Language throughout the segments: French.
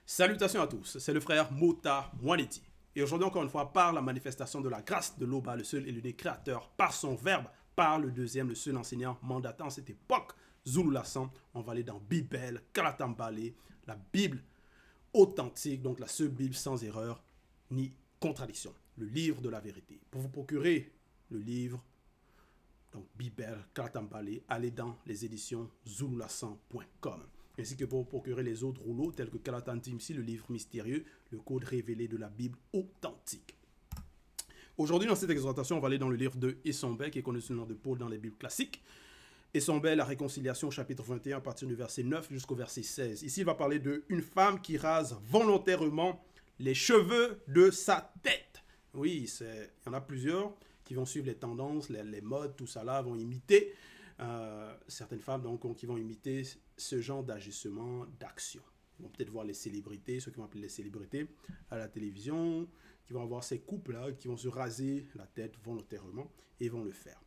Salutations à tous, c'est le frère Mota Mwaneti. Et aujourd'hui, encore une fois, par la manifestation de la grâce de l'Oba, le seul et l'unique créateur, par son verbe, par le deuxième, le seul enseignant mandatant en cette époque, Zulu Lassan, on va aller dans Bible, Kalatambale, la Bible authentique, donc la seule Bible sans erreur ni contradiction, le livre de la vérité. Pour vous procurer le livre, donc Bible, Kalatambale, allez dans les éditions zululassan.com. Ainsi que pour procurer les autres rouleaux tels que Kalatantimsi, le livre mystérieux, le code révélé de la Bible authentique. Aujourd'hui, dans cette exhortation, on va aller dans le livre de Essombel, qui est connu sous le nom de Paul dans les Bibles classiques. Essombel, la réconciliation, chapitre 21, à partir du verset 9 jusqu'au verset 16. Ici, il va parler d'une femme qui rase volontairement les cheveux de sa tête. Oui, il y en a plusieurs qui vont suivre les tendances, les modes, tout ça là, vont imiter. Certaines femmes donc, qui vont imiter ce genre d'agissement, d'action. Ils vont peut-être voir les célébrités, ceux qui vont appeler les célébrités à la télévision, qui vont avoir ces couples-là, qui vont se raser la tête volontairement et vont le faire.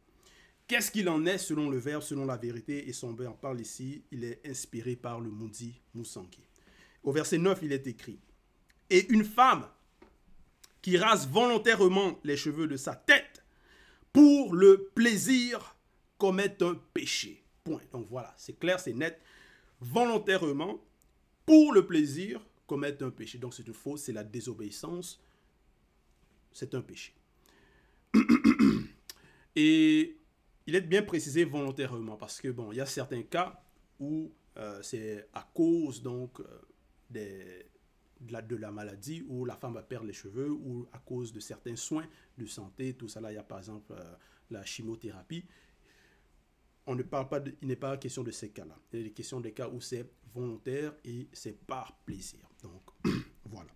Qu'est-ce qu'il en est selon le verbe, selon la vérité? Et Essombel en parle ici, il est inspiré par le Mundi Musangi. Au verset 9, il est écrit « Et une femme qui rase volontairement les cheveux de sa tête pour le plaisir commet un péché. » Point. Donc voilà, c'est clair, c'est net. Volontairement, pour le plaisir, commettre un péché. Donc c'est une faute, c'est la désobéissance. C'est un péché. Et il est bien précisé volontairement parce que bon, il y a certains cas où c'est à cause donc de la maladie où la femme va perdre les cheveux ou à cause de certains soins de santé, tout ça là, il y a par exemple la chimiothérapie. On ne parle pas il n'est pas question de ces cas-là. Il est question des cas où c'est volontaire et c'est par plaisir. Donc, voilà.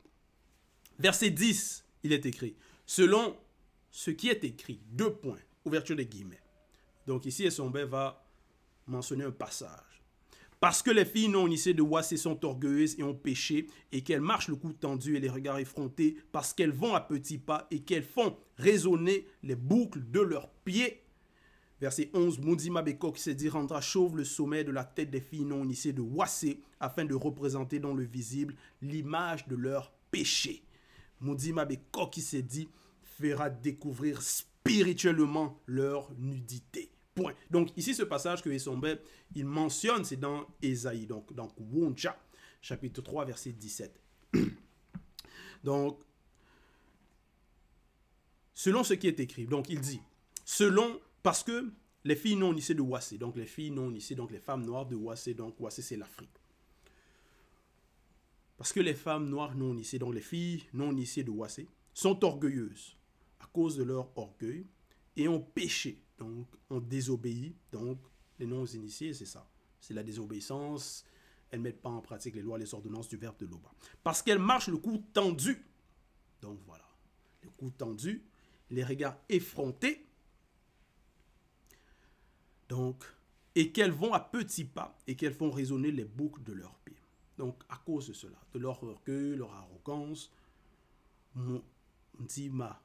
Verset 10, il est écrit, selon ce qui est écrit, 2 points, ouverture des guillemets. Donc ici, Essombel va mentionner un passage. Parce que les filles non initiées de Wassé sont orgueilleuses et ont péché, et qu'elles marchent le cou tendu et les regards effrontés, parce qu'elles vont à petits pas et qu'elles font résonner les boucles de leurs pieds. Verset 11, Mundima Bekok s'est dit rendra chauve le sommet de la tête des filles non initiées de Wassé, afin de représenter dans le visible l'image de leur péché. Mundima Bekok s'est dit fera découvrir spirituellement leur nudité. Point. Donc ici, ce passage que Essombel, il mentionne, c'est dans Ésaïe, donc Wonja, chapitre 3, verset 17. Donc, selon ce qui est écrit, donc il dit, selon, parce que les filles non initiées de Wassé, donc les filles non initiées, donc les femmes noires de Wassé, donc Wassé c'est l'Afrique. Parce que les femmes noires non initiées, donc les filles non initiées de Wassé, sont orgueilleuses à cause de leur orgueil et ont péché. Donc, on désobéit. Donc, les non-initiés, c'est ça. C'est la désobéissance. Elles ne mettent pas en pratique les lois, les ordonnances du verbe de l'Oba. Parce qu'elles marchent le cou tendu. Donc, voilà. Le cou tendu, les regards effrontés. Donc, et qu'elles vont à petits pas et qu'elles font résonner les boucles de leurs pieds. Donc, à cause de cela, de leur orgueil, leur arrogance, Mundima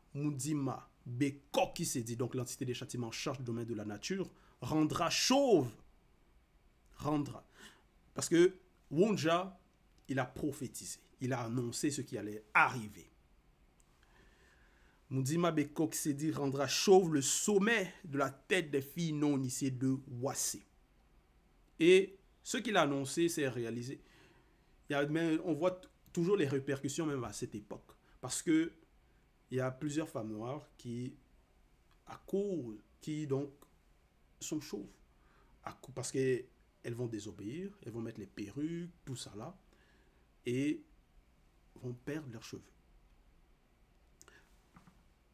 Bekok qui s'est dit, donc l'entité des châtiments charge du domaine de la nature, rendra chauve. Rendra. Parce que Wonja, il a prophétisé, il a annoncé ce qui allait arriver. Mundima Bekok s'est dit, rendra chauve le sommet de la tête des filles non initiées de Wassé. Et ce qu'il a annoncé, c'est réalisé. On voit toujours les répercussions même à cette époque. Parce que il y a plusieurs femmes noires qui donc sont chauves. Parce qu'elles vont désobéir, elles vont mettre les perruques, tout ça là, et vont perdre leurs cheveux.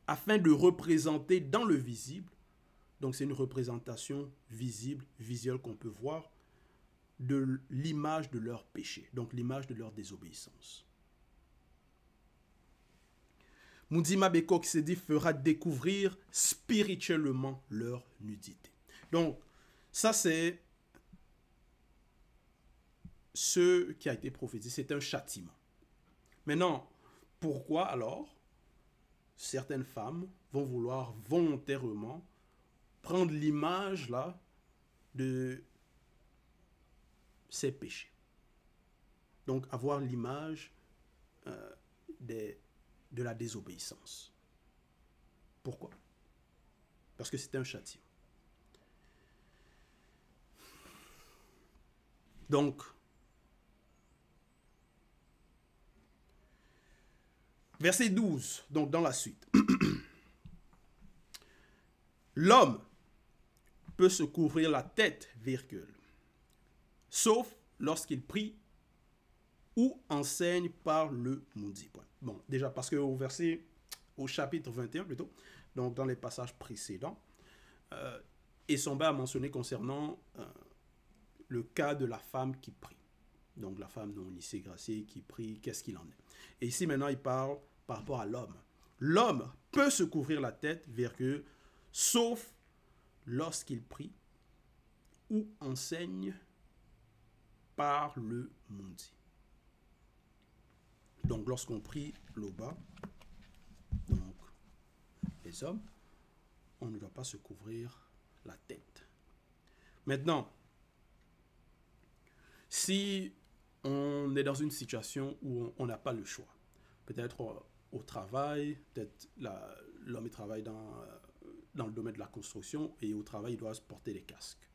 Afin de représenter dans le visible, donc c'est une représentation visible, visuelle qu'on peut voir, de l'image de leur péché, donc l'image de leur désobéissance. Mundima Bekok s'est dit fera découvrir spirituellement leur nudité. Donc, ça c'est ce qui a été prophétisé, c'est un châtiment. Maintenant, pourquoi alors certaines femmes vont vouloir volontairement prendre l'image là de ces péchés? Donc, avoir l'image de la désobéissance. Pourquoi? Parce que c'est un châtiment. Donc, verset 12, donc dans la suite. L'homme peut se couvrir la tête, virgule, sauf lorsqu'il prie ou enseigne par le maudit. Bon, déjà parce que au chapitre 21 plutôt, donc dans les passages précédents, Essomba a mentionné concernant le cas de la femme qui prie. Donc la femme non initiée graciée qui prie, qu'est-ce qu'il en est? Et ici maintenant il parle par rapport à l'homme. L'homme peut se couvrir la tête, virgule, sauf lorsqu'il prie ou enseigne par le maudit. Donc lorsqu'on prie l'Oba, donc les hommes, on ne doit pas se couvrir la tête. Maintenant, si on est dans une situation où on n'a pas le choix, peut-être au travail, peut-être l'homme travaille dans le domaine de la construction et au travail, il doit se porter des casques.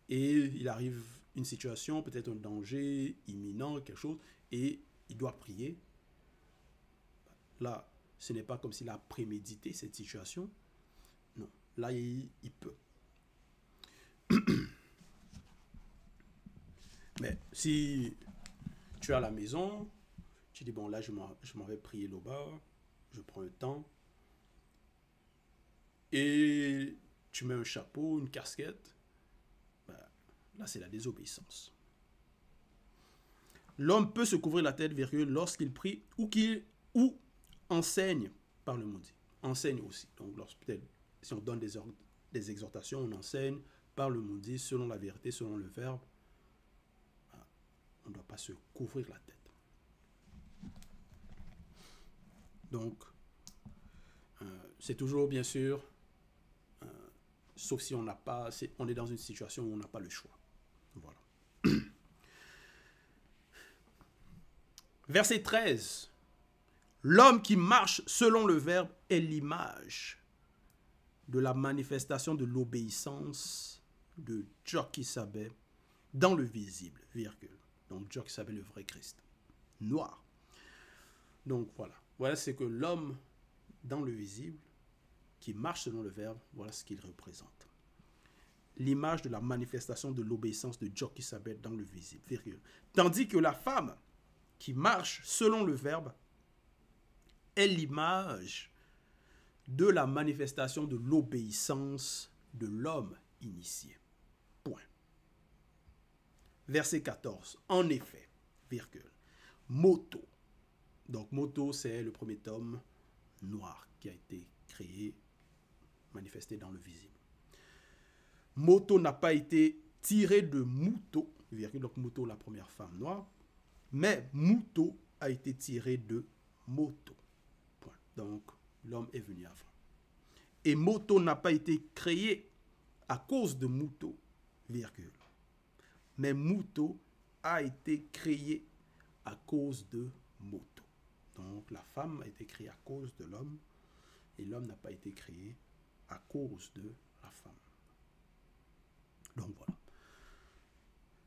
Et il arrive une situation, peut-être un danger imminent, quelque chose, et il doit prier. Là, ce n'est pas comme s'il a prémédité cette situation. Non, là, il peut. Mais si tu es à la maison, tu dis, bon, là, je m'en vais prier l'Oba, je prends un temps, et tu mets un chapeau, une casquette, ben, là, c'est la désobéissance. L'homme peut se couvrir la tête, virgule, lorsqu'il prie ou enseigne par le maudit. Enseigne aussi. Donc, peut-être, si on donne des exhortations, on enseigne par le maudit, selon la vérité, selon le verbe. On ne doit pas se couvrir la tête. Donc, c'est toujours, bien sûr, sauf si on est dans une situation où on n'a pas le choix. Voilà. Verset 13. L'homme qui marche selon le verbe est l'image de la manifestation de l'obéissance de Djokisabé dans le visible, virgule. Donc Djokisabé, le vrai Christ. Noir. Donc voilà. Voilà ce que l'homme dans le visible, qui marche selon le verbe, voilà ce qu'il représente. L'image de la manifestation de l'obéissance de Djokisabé dans le visible, virgule. Tandis que la femme qui marche selon le verbe est l'image de la manifestation de l'obéissance de l'homme initié. Point. Verset 14. En effet, virgule, Moto. Donc Moto, c'est le premier homme noir qui a été créé, manifesté dans le visible. Moto n'a pas été tiré de Muto, virgule, donc Muto, la première femme noire, mais Muto a été tiré de Moto. Point. Donc l'homme est venu avant. Et Moto n'a pas été créé à cause de Muto, virgule. Mais Muto a été créé à cause de Moto. Donc la femme a été créée à cause de l'homme et l'homme n'a pas été créé à cause de la femme. Donc voilà.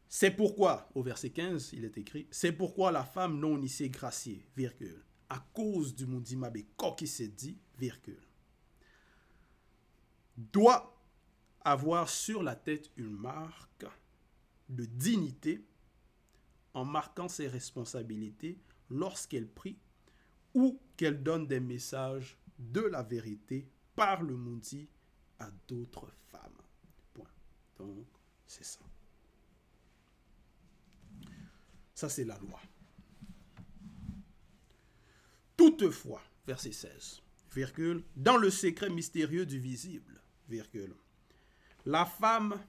C'est pourquoi, au verset 15, il est écrit, c'est pourquoi la femme non initiée graciée, virgule, à cause du Mundimabé qui s'est dit, virgule, doit avoir sur la tête une marque de dignité en marquant ses responsabilités lorsqu'elle prie ou qu'elle donne des messages de la vérité par le Mundi à d'autres femmes. Point. Donc, c'est ça. Ça, c'est la loi. Toutefois, verset 16, virgule, dans le secret mystérieux du visible, virgule, la femme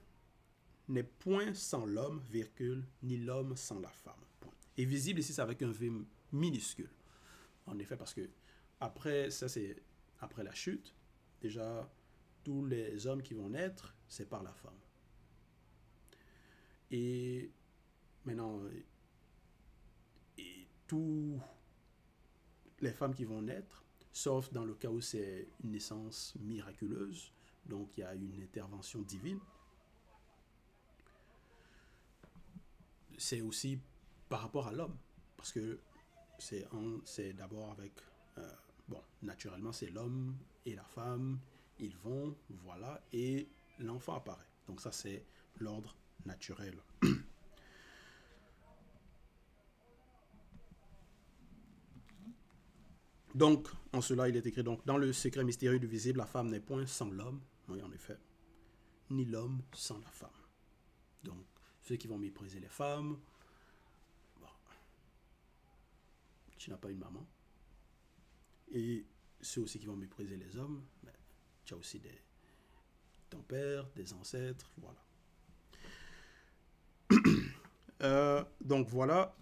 n'est point sans l'homme, virgule, ni l'homme sans la femme. Point. Et visible ici, c'est avec un V minuscule. En effet, parce que après, ça c'est après la chute, déjà, tous les hommes qui vont naître, c'est par la femme. Et maintenant, tous les femmes qui vont naître, sauf dans le cas où c'est une naissance miraculeuse, donc il y a une intervention divine. C'est aussi par rapport à l'homme, parce que c'est d'abord avec, bon, naturellement c'est l'homme et la femme, ils vont, voilà, et l'enfant apparaît. Donc ça c'est l'ordre naturel. Donc, en cela, il est écrit, donc, dans le secret mystérieux du visible, la femme n'est point sans l'homme, oui, en effet, ni l'homme sans la femme. Donc, ceux qui vont mépriser les femmes, bon, tu n'as pas une maman. Et ceux aussi qui vont mépriser les hommes, ben, tu as aussi ton père, des ancêtres, voilà. Donc, voilà,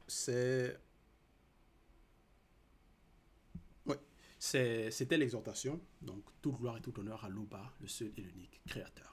c'est... Ouais, c'était l'exhortation. Donc, toute gloire et tout honneur à Loba, le seul et l'unique créateur.